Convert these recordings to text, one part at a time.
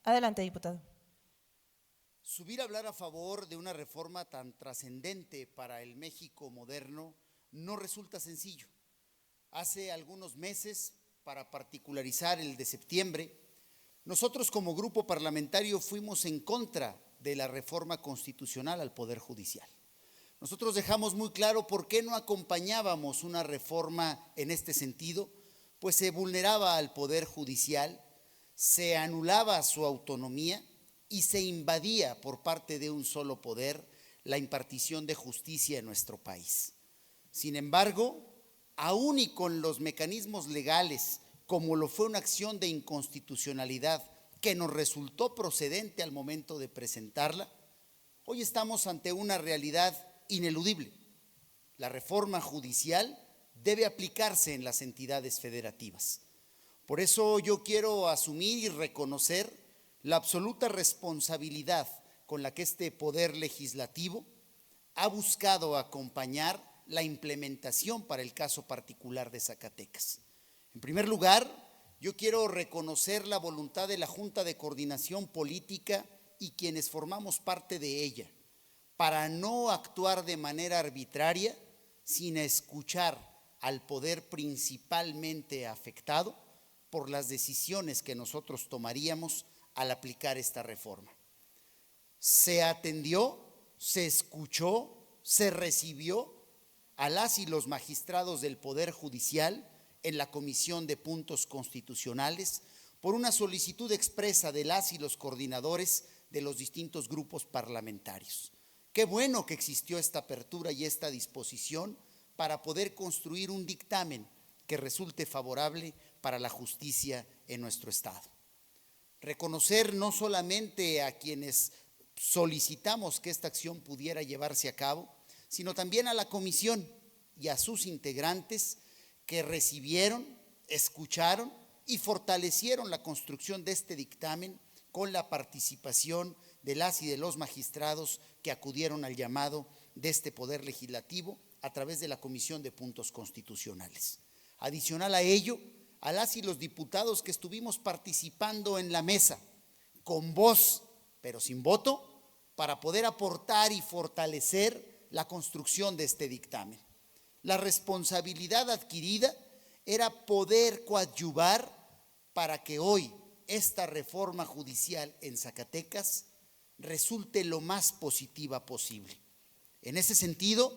Adelante, diputado. Subir a hablar a favor de una reforma tan trascendente para el México moderno no resulta sencillo. Hace algunos meses, para particularizar el de septiembre, nosotros como grupo parlamentario fuimos en contra de la reforma constitucional al Poder Judicial. Nosotros dejamos muy claro por qué no acompañábamos una reforma en este sentido, pues se vulneraba al Poder Judicial, se anulaba su autonomía y se invadía por parte de un solo poder la impartición de justicia en nuestro país. Sin embargo, aún y con los mecanismos legales, como lo fue una acción de inconstitucionalidad que nos resultó procedente al momento de presentarla, hoy estamos ante una realidad ineludible. La reforma judicial debe aplicarse en las entidades federativas. Por eso yo quiero asumir y reconocer la absoluta responsabilidad con la que este poder legislativo ha buscado acompañar la implementación para el caso particular de Zacatecas. En primer lugar, yo quiero reconocer la voluntad de la Junta de Coordinación Política y quienes formamos parte de ella, para no actuar de manera arbitraria, sin escuchar al poder principalmente afectado por las decisiones que nosotros tomaríamos al aplicar esta reforma. Se atendió, se escuchó, se recibió a las y los magistrados del Poder Judicial en la Comisión de Puntos Constitucionales por una solicitud expresa de las y los coordinadores de los distintos grupos parlamentarios. Qué bueno que existió esta apertura y esta disposición para poder construir un dictamen que resulte favorable para la justicia en nuestro Estado. Reconocer no solamente a quienes solicitamos que esta acción pudiera llevarse a cabo, sino también a la comisión y a sus integrantes que recibieron, escucharon y fortalecieron la construcción de este dictamen con la participación de las y de los magistrados que acudieron al llamado de este Poder Legislativo a través de la Comisión de Puntos Constitucionales. Adicional a ello, a las y los diputados que estuvimos participando en la mesa, con voz pero sin voto, para poder aportar y fortalecer la construcción de este dictamen. La responsabilidad adquirida era poder coadyuvar para que hoy esta reforma judicial en Zacatecas resulte lo más positiva posible. En ese sentido,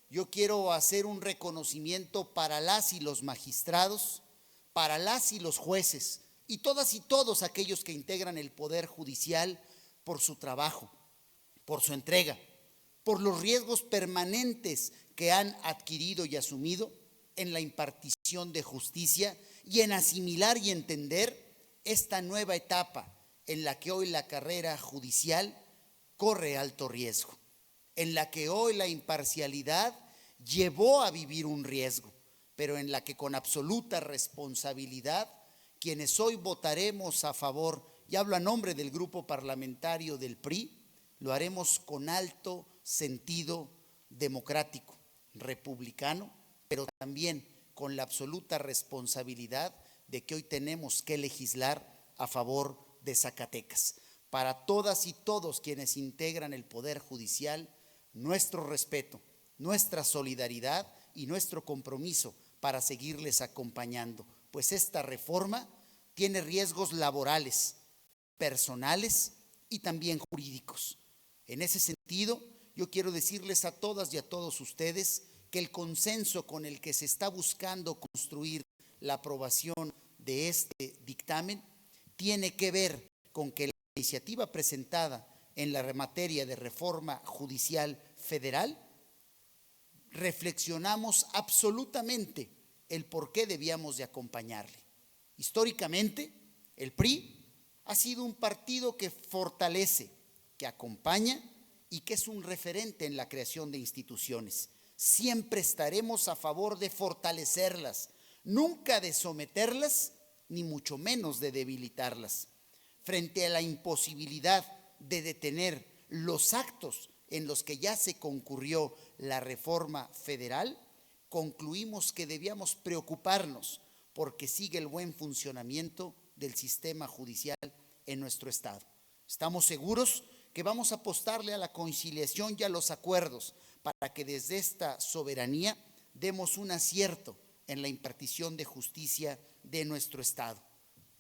yo quiero hacer un reconocimiento para las y los magistrados, para las y los jueces y todas y todos aquellos que integran el Poder Judicial por su trabajo, por su entrega, por los riesgos permanentes que han adquirido y asumido en la impartición de justicia y en asimilar y entender esta nueva etapa en la que hoy la carrera judicial corre alto riesgo, en la que hoy la imparcialidad llevó a vivir un riesgo, pero en la que con absoluta responsabilidad quienes hoy votaremos a favor, y hablo a nombre del grupo parlamentario del PRI, lo haremos con alto sentido democrático, republicano, pero también con la absoluta responsabilidad de que hoy tenemos que legislar a favor de Zacatecas. Para todas y todos quienes integran el Poder Judicial, nuestro respeto, nuestra solidaridad y nuestro compromiso para seguirles acompañando, pues esta reforma tiene riesgos laborales, personales y también jurídicos. En ese sentido, yo quiero decirles a todas y a todos ustedes que el consenso con el que se está buscando construir la aprobación de este dictamen tiene que ver con que la iniciativa presentada en la materia de reforma judicial federal, reflexionamos absolutamente el por qué debíamos de acompañarle. Históricamente, el PRI ha sido un partido que fortalece, que acompaña y que es un referente en la creación de instituciones. Siempre estaremos a favor de fortalecerlas, nunca de someterlas, ni mucho menos de debilitarlas. Frente a la imposibilidad de detener los actos en los que ya se concurrió la reforma federal, concluimos que debíamos preocuparnos porque sigue el buen funcionamiento del sistema judicial en nuestro Estado. Estamos seguros que vamos a apostarle a la conciliación y a los acuerdos para que desde esta soberanía demos un acierto en la impartición de justicia de nuestro Estado.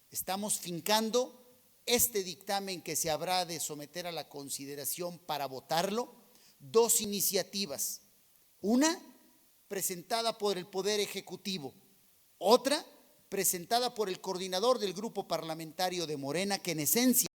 Estamos fincando este dictamen que se habrá de someter a la consideración para votarlo, dos iniciativas. Una presentada por el Poder Ejecutivo, otra presentada por el coordinador del grupo parlamentario de Morena, que en esencia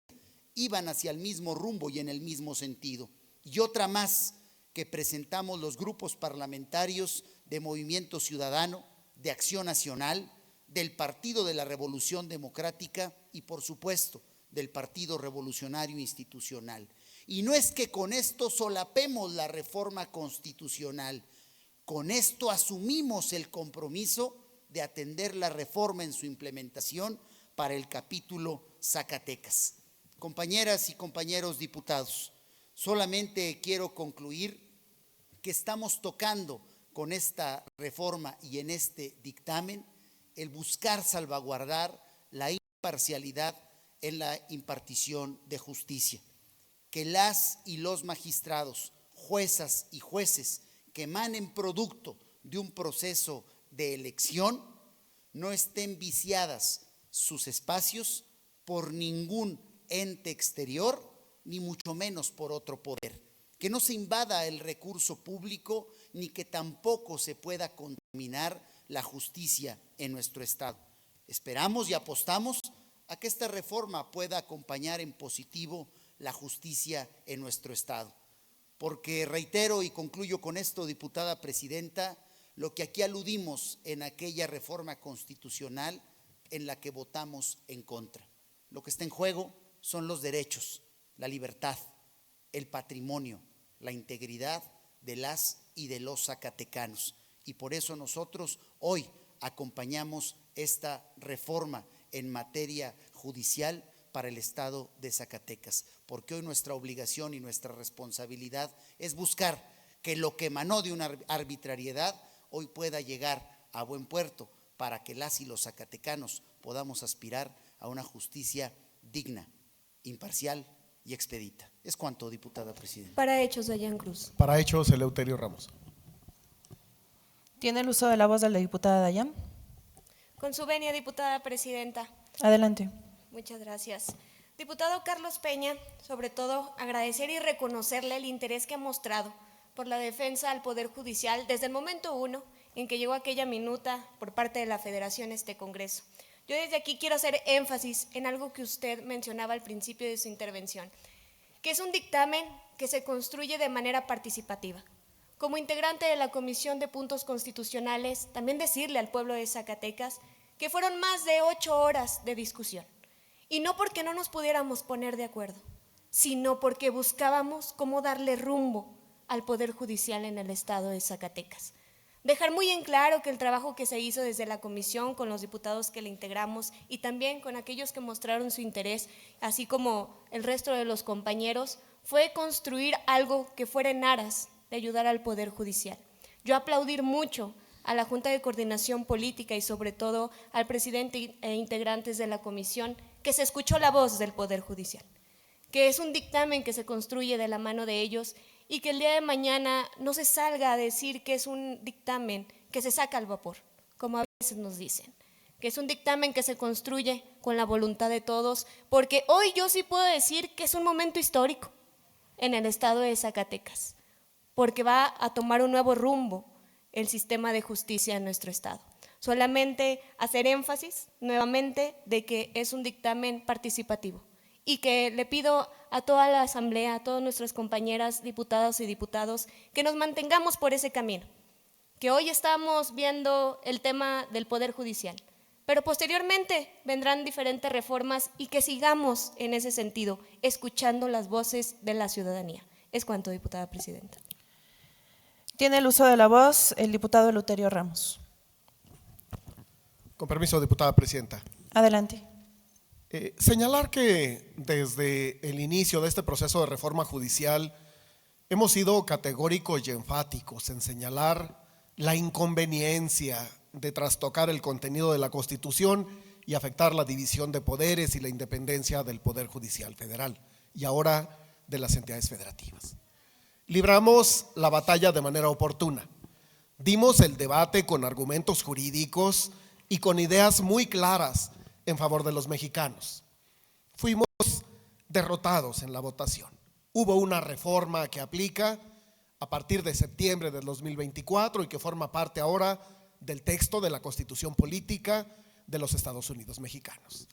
iban hacia el mismo rumbo y en el mismo sentido, y otra más que presentamos los grupos parlamentarios de Movimiento Ciudadano, de Acción Nacional, del Partido de la Revolución Democrática y por supuesto del Partido Revolucionario Institucional. Y no es que con esto solapemos la reforma constitucional, con esto asumimos el compromiso de atender la reforma en su implementación para el capítulo Zacatecas. Compañeras y compañeros diputados, solamente quiero concluir que estamos tocando con esta reforma y en este dictamen el buscar salvaguardar la imparcialidad en la impartición de justicia, que las y los magistrados, juezas y jueces que emanen producto de un proceso de elección no estén viciadas sus espacios por ningún ente exterior, ni mucho menos por otro poder, que no se invada el recurso público, ni que tampoco se pueda contaminar la justicia en nuestro Estado. Esperamos y apostamos a que esta reforma pueda acompañar en positivo la justicia en nuestro Estado, porque reitero y concluyo con esto, diputada presidenta, lo que aquí aludimos en aquella reforma constitucional en la que votamos en contra. Lo que está en juego son los derechos, la libertad, el patrimonio, la integridad de las y de los zacatecanos. Y por eso nosotros hoy acompañamos esta reforma en materia judicial para el Estado de Zacatecas, porque hoy nuestra obligación y nuestra responsabilidad es buscar que lo que emanó de una arbitrariedad hoy pueda llegar a buen puerto para que las y los zacatecanos podamos aspirar a una justicia digna, imparcial y expedita. Es cuanto, diputada presidenta. Para hechos, Dayan Cruz. Para hechos, Eleuterio Ramos. Tiene el uso de la voz de la diputada Dayan. Con su venia, diputada presidenta. Adelante. Muchas gracias. Diputado Carlos Peña, sobre todo agradecer y reconocerle el interés que ha mostrado por la defensa al Poder Judicial desde el momento uno en que llegó aquella minuta por parte de la Federación a este Congreso. Yo desde aquí quiero hacer énfasis en algo que usted mencionaba al principio de su intervención, que es un dictamen que se construye de manera participativa. Como integrante de la Comisión de Puntos Constitucionales, también decirle al pueblo de Zacatecas que fueron más de 8 horas de discusión. Y no porque no nos pudiéramos poner de acuerdo, sino porque buscábamos cómo darle rumbo al Poder Judicial en el estado de Zacatecas. Dejar muy en claro que el trabajo que se hizo desde la comisión con los diputados que le integramos y también con aquellos que mostraron su interés, así como el resto de los compañeros, fue construir algo que fuera en aras de ayudar al Poder Judicial. Yo aplaudir mucho a la Junta de Coordinación Política y sobre todo al presidente e integrantes de la comisión, que se escuchó la voz del Poder Judicial, que es un dictamen que se construye de la mano de ellos y que el día de mañana no se salga a decir que es un dictamen que se saca al vapor, como a veces nos dicen, que es un dictamen que se construye con la voluntad de todos, porque hoy yo sí puedo decir que es un momento histórico en el estado de Zacatecas, porque va a tomar un nuevo rumbo el sistema de justicia en nuestro estado. Solamente hacer énfasis nuevamente de que es un dictamen participativo y que le pido a toda la asamblea, a todas nuestras compañeras diputadas y diputados, que nos mantengamos por ese camino, que hoy estamos viendo el tema del Poder Judicial, pero posteriormente vendrán diferentes reformas y que sigamos en ese sentido, escuchando las voces de la ciudadanía. Es cuanto, diputada presidenta. Tiene el uso de la voz el diputado Eleuterio Ramos. Con permiso, diputada presidenta. Adelante. Señalar que desde el inicio de este proceso de reforma judicial hemos sido categóricos y enfáticos en señalar la inconveniencia de trastocar el contenido de la Constitución y afectar la división de poderes y la independencia del Poder Judicial Federal y ahora de las entidades federativas. Libramos la batalla de manera oportuna. Dimos el debate con argumentos jurídicos y con ideas muy claras en favor de los mexicanos. Fuimos derrotados en la votación. Hubo una reforma que aplica a partir de septiembre del 2024 y que forma parte ahora del texto de la Constitución Política de los Estados Unidos mexicanos.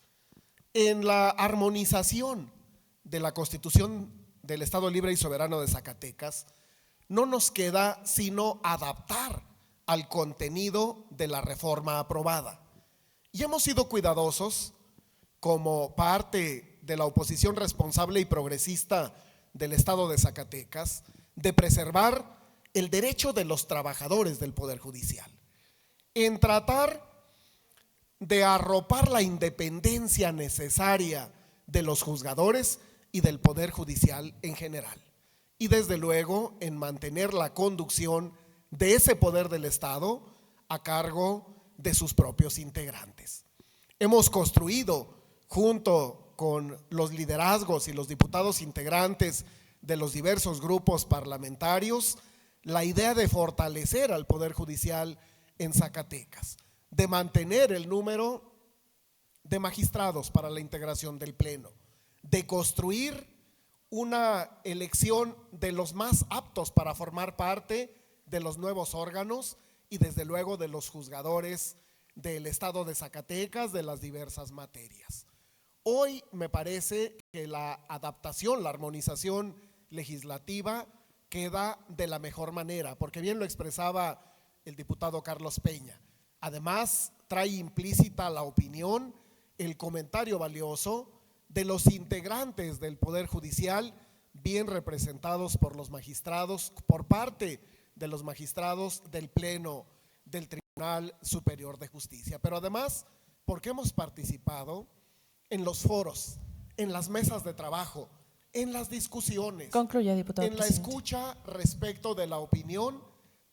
En la armonización de la Constitución del Estado Libre y Soberano de Zacatecas, no nos queda sino adaptar al contenido de la reforma aprobada. Y hemos sido cuidadosos, como parte de la oposición responsable y progresista del Estado de Zacatecas, de preservar el derecho de los trabajadores del Poder Judicial, en tratar de arropar la independencia necesaria de los juzgadores y del Poder Judicial en general. Y desde luego en mantener la conducción de ese poder del Estado a cargo de sus propios integrantes. Hemos construido, junto con los liderazgos y los diputados integrantes de los diversos grupos parlamentarios, la idea de fortalecer al Poder Judicial en Zacatecas, de mantener el número de magistrados para la integración del Pleno, de construir una elección de los más aptos para formar parte de los nuevos órganos y desde luego de los juzgadores del Estado de Zacatecas de las diversas materias. Hoy me parece que la adaptación, la armonización legislativa queda de la mejor manera, porque bien lo expresaba el diputado Carlos Peña. Además, trae implícita la opinión, el comentario valioso de los integrantes del Poder Judicial, bien representados por los magistrados, por parte de los magistrados del Pleno del Tribunal Superior de Justicia. Pero además, porque hemos participado en los foros, en las mesas de trabajo, en las discusiones, Concluya, diputado en la presidente. escucha respecto de la opinión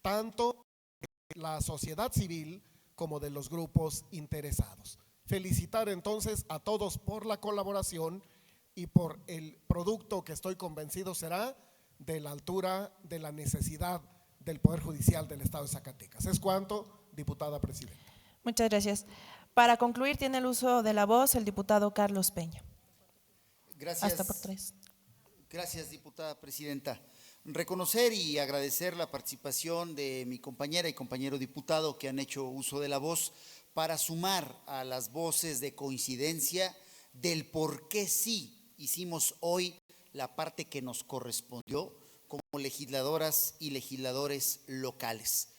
tanto de la sociedad civil como de los grupos interesados. Felicitar entonces a todos por la colaboración y por el producto que estoy convencido será de la altura de la necesidad del Poder Judicial del Estado de Zacatecas. Es cuanto, diputada presidenta. Muchas gracias. Para concluir, tiene el uso de la voz el diputado Carlos Peña. Gracias. Hasta por 3. Gracias, diputada presidenta. Reconocer y agradecer la participación de mi compañera y compañero diputado que han hecho uso de la voz para sumar a las voces de coincidencia del por qué sí hicimos hoy la parte que nos correspondió como legisladoras y legisladores locales.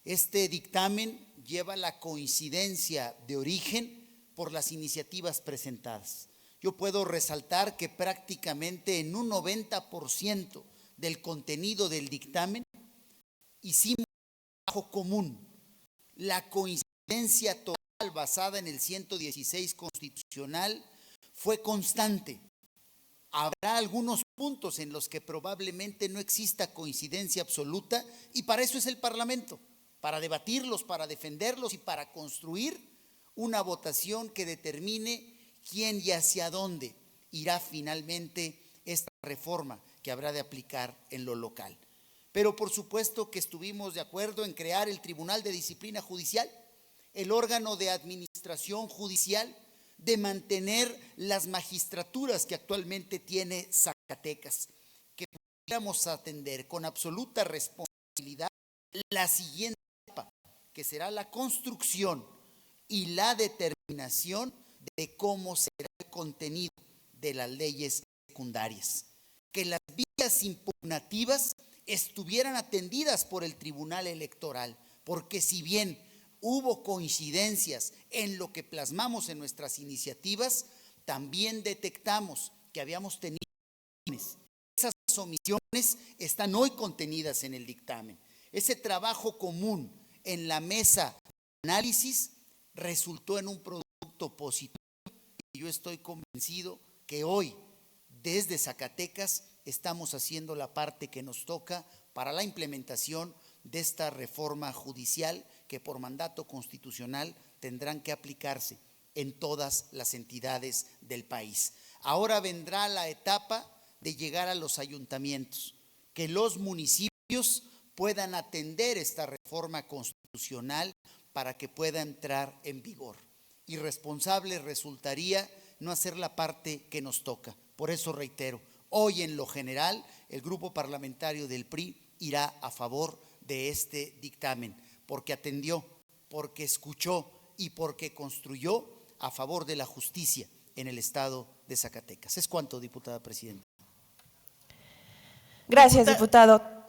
Este dictamen lleva la coincidencia de origen por las iniciativas presentadas. Yo puedo resaltar que prácticamente en un 90% del contenido del dictamen hicimos un trabajo común. La coincidencia total basada en el 116 constitucional fue constante. Habrá algunos puntos en los que probablemente no exista coincidencia absoluta y para eso es el Parlamento, para debatirlos, para defenderlos y para construir una votación que determine quién y hacia dónde irá finalmente esta reforma que habrá de aplicar en lo local. Pero por supuesto que estuvimos de acuerdo en crear el Tribunal de Disciplina Judicial, el órgano de administración judicial, de mantener las magistraturas que actualmente tiene Zacatecas, que pudiéramos atender con absoluta responsabilidad la siguiente etapa, que será la construcción y la determinación de cómo será el contenido de las leyes secundarias, que las vías impugnativas estuvieran atendidas por el Tribunal Electoral, porque si bien hubo coincidencias en lo que plasmamos en nuestras iniciativas, también detectamos que habíamos tenido omisiones. Esas omisiones están hoy contenidas en el dictamen. Ese trabajo común en la mesa de análisis resultó en un producto positivo y yo estoy convencido que hoy, desde Zacatecas, estamos haciendo la parte que nos toca para la implementación de esta reforma judicial que por mandato constitucional tendrán que aplicarse en todas las entidades del país. Ahora vendrá la etapa de llegar a los ayuntamientos, que los municipios puedan atender esta reforma constitucional para que pueda entrar en vigor. Irresponsable resultaría no hacer la parte que nos toca. Por eso reitero, hoy en lo general el grupo parlamentario del PRI irá a favor de este dictamen, porque atendió, porque escuchó y porque construyó a favor de la justicia en el estado de Zacatecas. Es cuanto, diputada presidenta. Gracias, diputado.